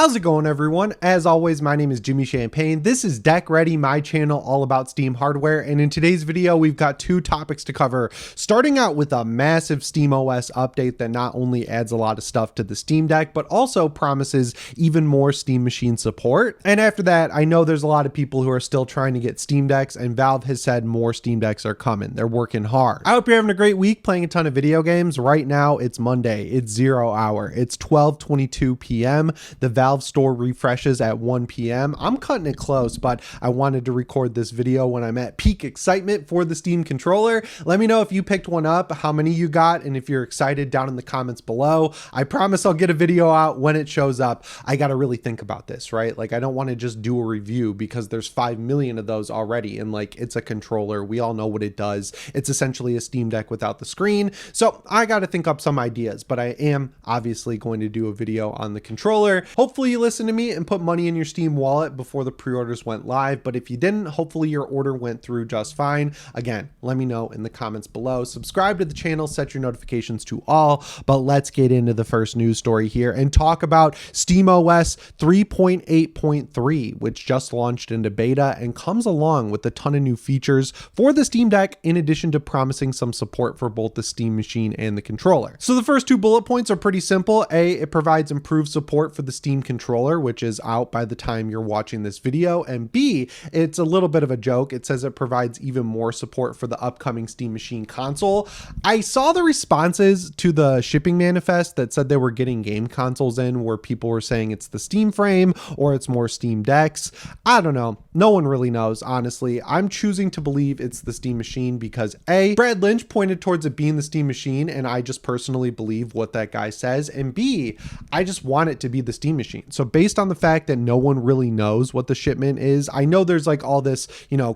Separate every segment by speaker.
Speaker 1: How's it going, everyone? As always, my name is Jimmy Champagne. This is Deck Ready, my channel all about Steam hardware, and in today's video we've got two topics to cover, starting out with a massive SteamOS update that not only adds a lot of stuff to the Steam Deck but also promises even more Steam Machine support. And after that, I know there's a lot of people who are still trying to get Steam Decks, and Valve has said more Steam Decks are coming. They're working hard. I hope you're having a great week playing a ton of video games. Right now it's Monday, it's 0 hour, it's 12:22 p.m. The Valve store refreshes at 1 p.m. I'm cutting it close, but I wanted to record this video when I'm at peak excitement for the Steam controller. Let me know if you picked one up, how many you got, and if you're excited down in the comments below. I promise I'll get a video out when it shows up. I got to really think about this, right? Like, I don't want to just do a review because there's 5 million of those already, and like, it's a controller. We all know what it does. It's essentially a Steam Deck without the screen. So I got to think up some ideas, but I am obviously going to do a video on the controller. Hopefully you listened to me and put money in your Steam wallet before the pre-orders went live, but if you didn't, hopefully your order went through just fine. Again, let me know in the comments below. Subscribe to the channel, set your notifications to all, but let's get into the first news story here and talk about SteamOS 3.8.3, which just launched into beta and comes along with a ton of new features for the Steam Deck, in addition to promising some support for both the Steam Machine and the controller. So the first two bullet points are pretty simple. A, it provides improved support for the Steam controller, which is out by the time you're watching this video, and B, it's a little bit of a joke. It says it provides even more support for the upcoming Steam Machine console. I saw the responses to the shipping manifest that said they were getting game consoles in, where people were saying it's the Steam frame or it's more Steam Decks. I don't know. No one really knows, honestly. I'm choosing to believe it's the Steam Machine because A, Brad Lynch pointed towards it being the Steam Machine, and I just personally believe what that guy says, and B, I just want it to be the Steam Machine. So based on the fact that no one really knows what the shipment is, I know there's like all this,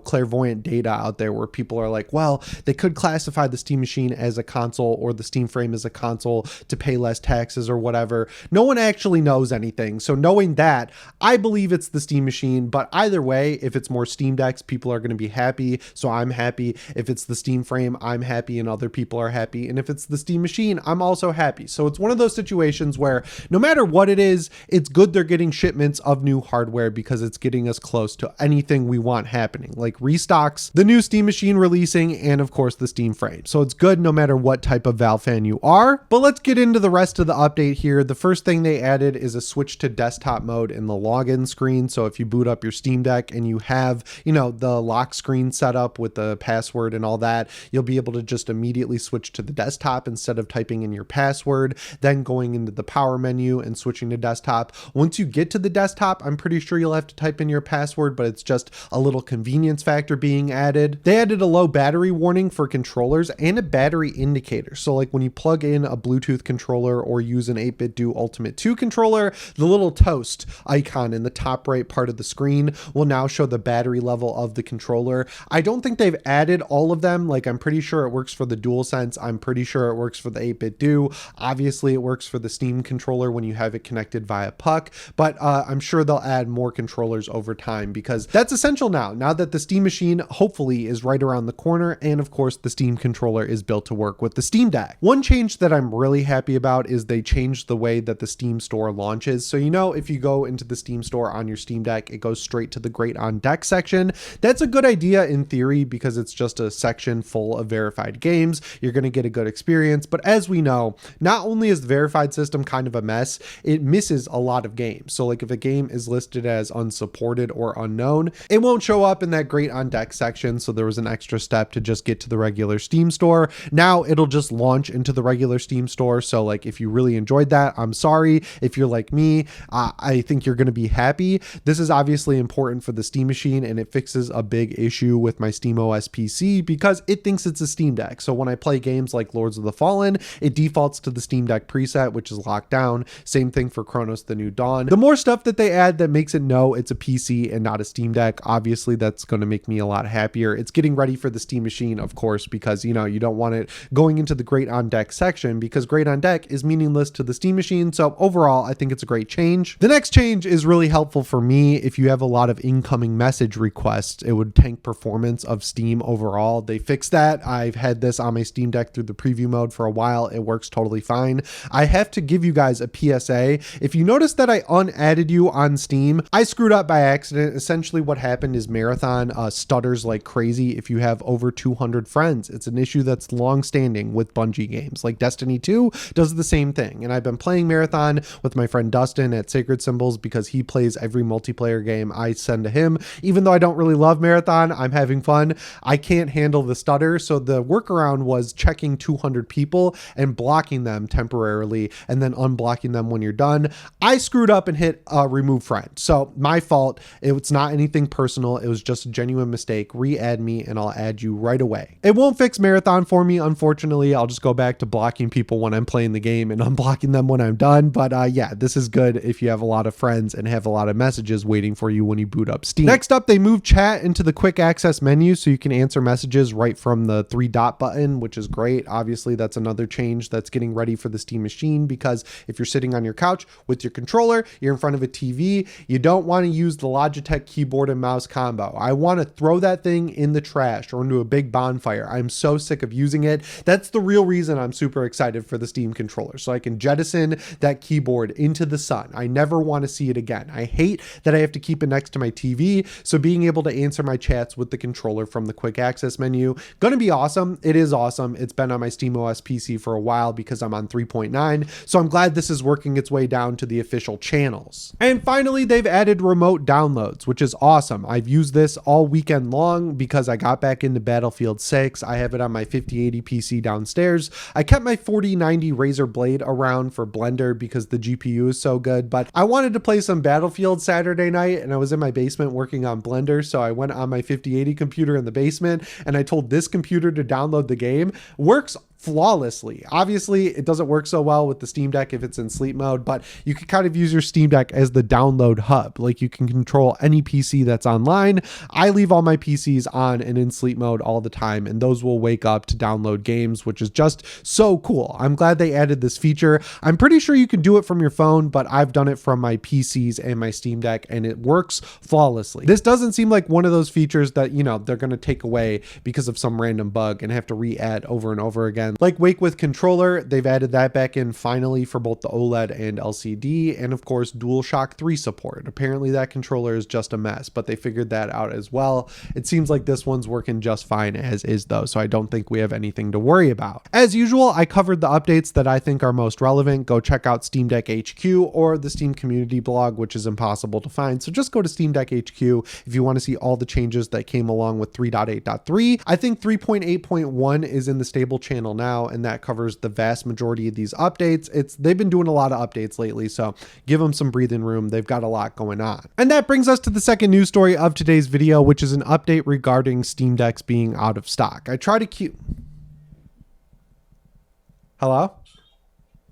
Speaker 1: clairvoyant data out there where people are like, well, they could classify the Steam Machine as a console or the Steam frame as a console to pay less taxes or whatever. No one actually knows anything. So knowing that, I believe it's the Steam Machine, but either way, if it's more Steam Decks, people are going to be happy. So I'm happy. If it's the Steam frame, I'm happy and other people are happy. And if it's the Steam Machine, I'm also happy. So it's one of those situations where no matter what it is, it's good they're getting shipments of new hardware because it's getting us close to anything we want happening, like restocks, the new Steam Machine releasing, and of course the Steam frame. So it's good no matter what type of Valve fan you are. But let's get into the rest of the update here. The first thing they added is a switch to desktop mode in the login screen. So if you boot up your Steam Deck and you have, the lock screen set up with the password and all that, you'll be able to just immediately switch to the desktop instead of typing in your password, then going into the power menu and switching to desktop. Once you get to the desktop, I'm pretty sure you'll have to type in your password, but it's just a little convenience factor being added. They added a low battery warning for controllers and a battery indicator. So like when you plug in a Bluetooth controller or use an 8BitDo Ultimate 2 controller, the little toast icon in the top right part of the screen will now show the battery level of the controller. I don't think they've added all of them. Like, I'm pretty sure it works for the DualSense. I'm pretty sure it works for the 8BitDo. Obviously it works for the Steam controller when you have it connected via puck, but I'm sure they'll add more controllers over time because that's essential now that the Steam Machine hopefully is right around the corner, and of course the Steam controller is built to work with the Steam Deck. One change that I'm really happy about is they changed the way that the Steam Store launches. So if you go into the Steam Store on your Steam Deck, it goes straight to the Great on Deck section. That's a good idea in theory because it's just a section full of verified games. You're going to get a good experience, but as we know, not only is the verified system kind of a mess, it misses a lot of games. So like if a game is listed as unsupported or unknown, it won't show up in that Great on Deck section. So there was an extra step to just get to the regular Steam Store. Now it'll just launch into the regular Steam Store. So like if you really enjoyed that, I'm sorry. If you're like me, I think you're going to be happy. This is obviously important for the Steam Machine, and it fixes a big issue with my SteamOS PC because it thinks it's a Steam Deck. So when I play games like Lords of the Fallen, it defaults to the Steam Deck preset, which is locked down. Same thing for Chronos The New Dawn. The more stuff that they add that makes it know it's a PC and not a Steam Deck, obviously that's going to make me a lot happier. It's getting ready for the Steam Machine, of course, because you don't want it going into the Great on Deck section because Great on Deck is meaningless to the Steam Machine. So overall, I think it's a great change. The next change is really helpful for me if you have a lot of incoming message requests. It would tank performance of Steam overall. They fixed that. I've had this on my Steam Deck through the preview mode for a while. It works totally fine. I have to give you guys a PSA. If you notice that I unadded you on Steam. I screwed up by accident. Essentially what happened is Marathon stutters like crazy if you have over 200 friends. It's an issue that's long standing with Bungie games. Like Destiny 2 does the same thing. And I've been playing Marathon with my friend Dustin at Sacred Symbols because he plays every multiplayer game I send to him. Even though I don't really love Marathon, I'm having fun. I can't handle the stutter. So the workaround was checking 200 people and blocking them temporarily and then unblocking them when you're done. I screwed up and hit remove friend. So my fault. It's not anything personal. It was just a genuine mistake. Re-add me and I'll add you right away. It won't fix Marathon for me, unfortunately. I'll just go back to blocking people when I'm playing the game and unblocking them when I'm done. But yeah, this is good if you have a lot of friends and have a lot of messages waiting for you when you boot up Steam. Next up, they moved chat into the quick access menu so you can answer messages right from the 3-dot button, which is great. Obviously, that's another change that's getting ready for the Steam machine, because if you're sitting on your couch with your controller, you're in front of a TV, you don't want to use the Logitech keyboard and mouse combo. I want to throw that thing in the trash or into a big bonfire. I'm so sick of using it. That's the real reason I'm super excited for the Steam controller, so I can jettison that keyboard into the sun. I never want to see it again. I hate that I have to keep it next to my TV, so being able to answer my chats with the controller from the quick access menu, gonna be awesome. It is awesome. It's been on my SteamOS PC for a while because I'm on 3.9, so I'm glad this is working its way down to the official channels. And finally, they've added remote downloads, which is awesome. I've used this all weekend long because I got back into Battlefield 6. I have it on my 5080 PC downstairs. I kept my 4090 Razer Blade around for Blender because the GPU is so good, but I wanted to play some Battlefield Saturday night and I was in my basement working on Blender, so I went on my 5080 computer in the basement and I told this computer to download the game. Works flawlessly. Obviously, it doesn't work so well with the Steam Deck if it's in sleep mode, but you can kind of use your Steam Deck as the download hub. Like, you can control any PC that's online. I leave all my PCs on and in sleep mode all the time, and those will wake up to download games, which is just so cool. I'm glad they added this feature. I'm pretty sure you can do it from your phone, but I've done it from my PCs and my Steam Deck, and it works flawlessly. This doesn't seem like one of those features that, you know, they're going to take away because of some random bug and have to re-add over and over again. Like Wake with controller, they've added that back in finally for both the OLED and LCD, and of course DualShock 3 support. Apparently that controller is just a mess, but they figured that out as well. It seems like this one's working just fine as is though, so I don't think we have anything to worry about. As usual, I covered the updates that I think are most relevant. Go check out Steam Deck HQ or the Steam community blog, which is impossible to find, so just go to Steam Deck HQ if you want to see all the changes that came along with 3.8.3. I think 3.8.1 is in the stable channel now, and that covers the vast majority of these updates. They've been doing a lot of updates lately, so give them some breathing room. They've got a lot going on. And that brings us to the second news story of today's video, which is an update regarding Steam Decks being out of stock. I try to keep... Hello?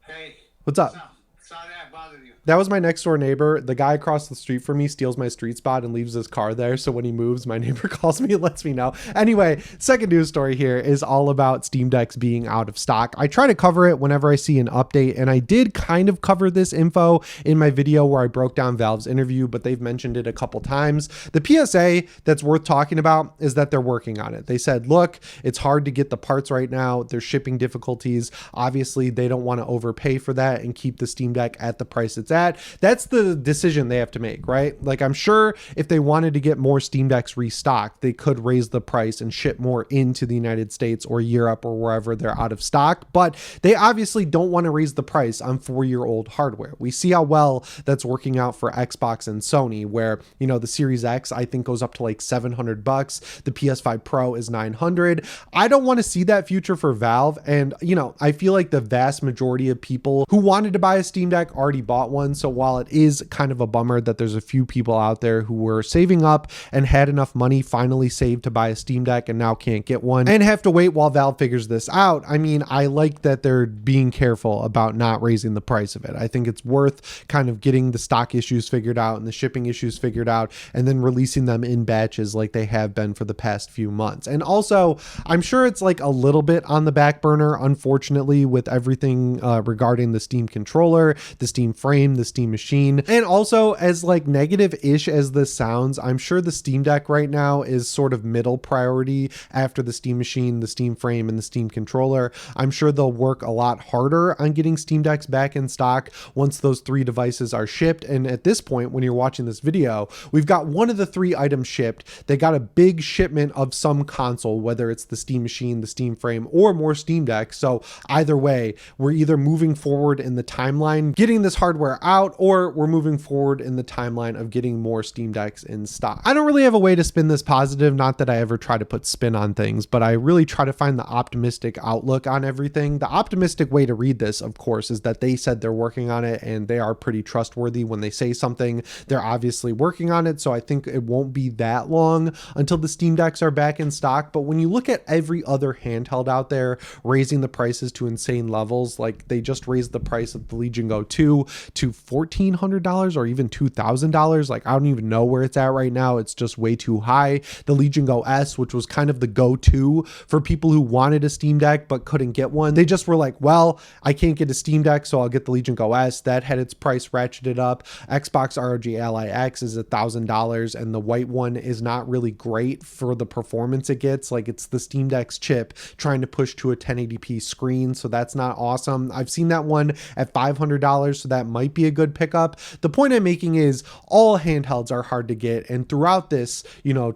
Speaker 2: Hey.
Speaker 1: What's up?
Speaker 2: Sorry I bothered you.
Speaker 1: That was my next door neighbor. The guy across the street from me steals my street spot and leaves his car there. So when he moves, my neighbor calls me and lets me know. Anyway, second news story here is all about Steam Decks being out of stock. I try to cover it whenever I see an update, and I did kind of cover this info in my video where I broke down Valve's interview, but they've mentioned it a couple times. The PSA that's worth talking about is that they're working on it. They said, look, it's hard to get the parts right now. There's shipping difficulties. Obviously, they don't want to overpay for that and keep the Steam Deck at the price it's at. That's the decision they have to make, right? Like, I'm sure if they wanted to get more Steam Decks restocked, they could raise the price and ship more into the United States or Europe or wherever they're out of stock, but they obviously don't want to raise the price on 4-year-old hardware. We see how well that's working out for Xbox and Sony, where, you know, the Series X I think goes up to like $700. The PS5 Pro is $900. I don't want to see that future for Valve, and you know, I feel like the vast majority of people who wanted to buy a Steam Deck already bought one. So while it is kind of a bummer that there's a few people out there who were saving up and had enough money finally saved to buy a Steam Deck and now can't get one and have to wait while Valve figures this out, I mean, I like that they're being careful about not raising the price of it. I think it's worth kind of getting the stock issues figured out and the shipping issues figured out and then releasing them in batches like they have been for the past few months. And also, I'm sure it's like a little bit on the back burner, unfortunately, with everything regarding the Steam controller, the Steam frame, Frame, the Steam Machine. And also, as like negative-ish as this sounds, I'm sure the Steam Deck right now is sort of middle priority after the Steam Machine, the Steam Frame, and the Steam Controller. I'm sure they'll work a lot harder on getting Steam Decks back in stock once those 3 devices are shipped. And at this point, when you're watching this video, we've got one of the 3 items shipped. They got a big shipment of some console, whether it's the Steam Machine, the Steam Frame, or more Steam Decks. So either way, we're either moving forward in the timeline, getting this hardware out, or we're moving forward in the timeline of getting more Steam Decks in stock. I don't really have a way to spin this positive, not that I ever try to put spin on things, but I really try to find the optimistic outlook on everything. The optimistic way to read this, of course, is that they said they're working on it, and they are pretty trustworthy when they say something. They're obviously working on it, so I think it won't be that long until the Steam Decks are back in stock. But when you look at every other handheld out there raising the prices to insane levels, like they just raised the price of the Legion Go 2 to $1,400 or even $2,000. Like, I don't even know where it's at right now. It's just way too high. The Legion Go S, which was kind of the go-to for people who wanted a Steam Deck but couldn't get one, they just were like, well, I can't get a Steam Deck, so I'll get the Legion Go S. That had its price ratcheted up. Xbox ROG Ally X is $1,000, and the white one is not really great for the performance it gets. Like, it's the Steam Deck's chip trying to push to a 1080p screen, so that's not awesome. I've seen that one at $500, so that might be a good pickup. The point I'm making is all handhelds are hard to get, and throughout this,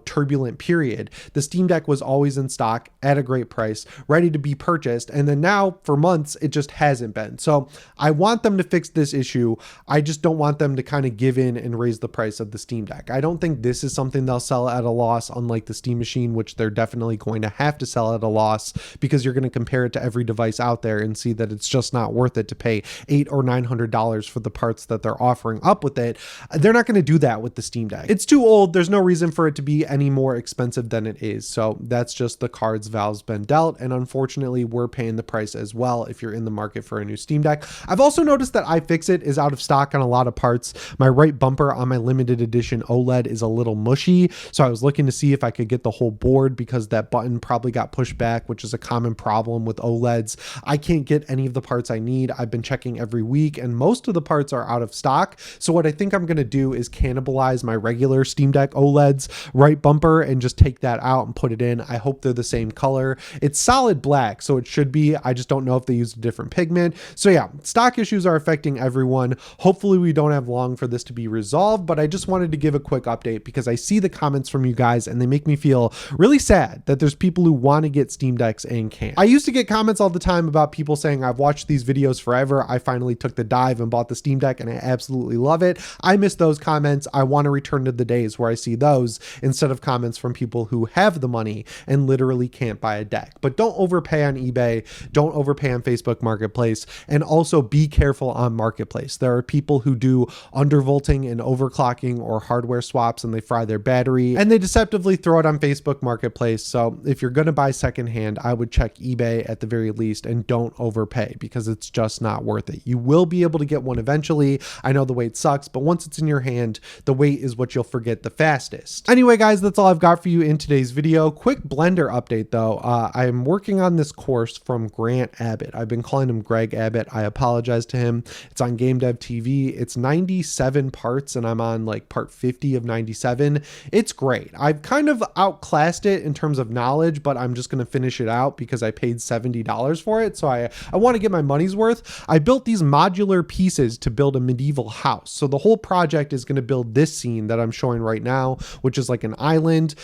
Speaker 1: turbulent period, the Steam Deck was always in stock at a great price, ready to be purchased, and then now for months it just hasn't been. So I want them to fix this issue. I just don't want them to kind of give in and raise the price of the Steam Deck. I don't think this is something they'll sell at a loss, unlike the Steam Machine, which they're definitely going to have to sell at a loss, because you're going to compare it to every device out there and see that it's just not worth it to pay $800 or $900 for the parts that they're offering up with it. They're not going to do that with the Steam Deck. It's too old. There's no reason for it to be any more expensive than it is. So that's just the cards Valve's been dealt. And unfortunately, we're paying the price as well if you're in the market for a new Steam Deck. I've also noticed that iFixit is out of stock on a lot of parts. My right bumper on my limited edition OLED is a little mushy. So I was looking to see if I could get the whole board, because that button probably got pushed back, which is a common problem with OLEDs. I can't get any of the parts I need. I've been checking every week, and most of the parts are out of stock. So what I think I'm going to do is cannibalize my regular Steam Deck OLED's right bumper and just take that out and put it in. I hope they're the same color. It's solid black, so it should be. I just don't know if they used a different pigment. So yeah, stock issues are affecting everyone. Hopefully we don't have long for this to be resolved, but I just wanted to give a quick update because I see the comments from you guys and they make me feel really sad that there's people who want to get Steam Decks and can't. I used to get comments all the time about people saying, I've watched these videos forever. I finally took the dive and bought the Steam Deck and I absolutely love it. I miss those comments. I want to return to the days where I see those instead of comments from people who have the money and literally can't buy a deck. But don't overpay on eBay. Don't overpay on Facebook Marketplace. And also be careful on Marketplace. There are people who do undervolting and overclocking or hardware swaps and they fry their battery and they deceptively throw it on Facebook Marketplace. So if you're going to buy secondhand, I would check eBay at the very least and don't overpay because it's just not worth it. You will be able to get one eventually. I know the wait sucks, but once it's in your hand, the wait is what you'll forget the fastest. Anyway, guys, that's all I've got for you in today's video. Quick Blender update though. I am working on this course from Grant Abbott. I've been calling him Greg Abbott. I apologize to him. It's on Game Dev TV. It's 97 parts and I'm on like part 50 of 97. It's great. I've kind of outclassed it in terms of knowledge, but I'm just going to finish it out because I paid $70 for it. So I want to get my money's worth. I built these modular pieces to build a medieval house. So the whole project is going to build this scene that I'm showing right now, which is like an island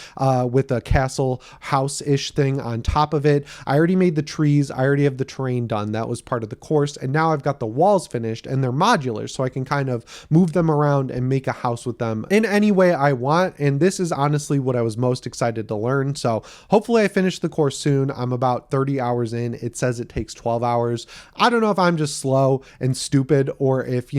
Speaker 1: with a castle house-ish thing on top of it. I already made the trees. I already have the terrain done. That was part of the course. And now I've got the walls finished and they're modular. So I can kind of move them around and make a house with them in any way I want. And this is honestly what I was most excited to learn. So hopefully I finish the course soon. I'm about 30 hours in. It says it takes 12 hours. I don't know if I'm just slow and stupid or if,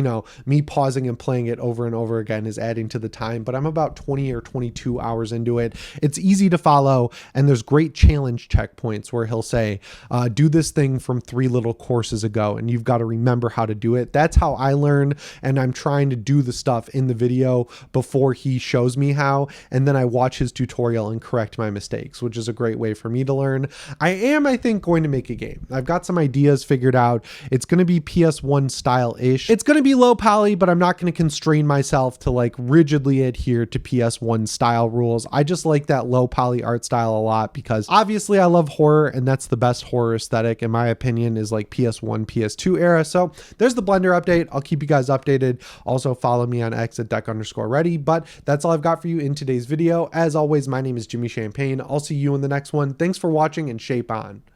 Speaker 1: me pausing and playing it over and over again is adding to the time, but I'm about 20 or 22 hours into it. It's easy to follow and there's great challenge checkpoints where he'll say, do this thing from 3 little courses ago and you've got to remember how to do it. That's how I learn, and I'm trying to do the stuff in the video before he shows me how, and then I watch his tutorial and correct my mistakes, which is a great way for me to learn. I think, going to make a game. I've got some ideas figured out. It's going to be PS1 style-ish. It's going to be low poly, but I'm not going to constrain myself to like rigidly adhere to PS1 style rules. I just like that low poly art style a lot because obviously I love horror, and that's the best horror aesthetic in my opinion is like PS1, PS2 era. So there's the Blender update. I'll keep you guys updated. Also follow me on X at deck_ready. But that's all I've got for you in today's video. As always, my name is Jimmy Champagne. I'll see you in the next one. Thanks for watching and shape on.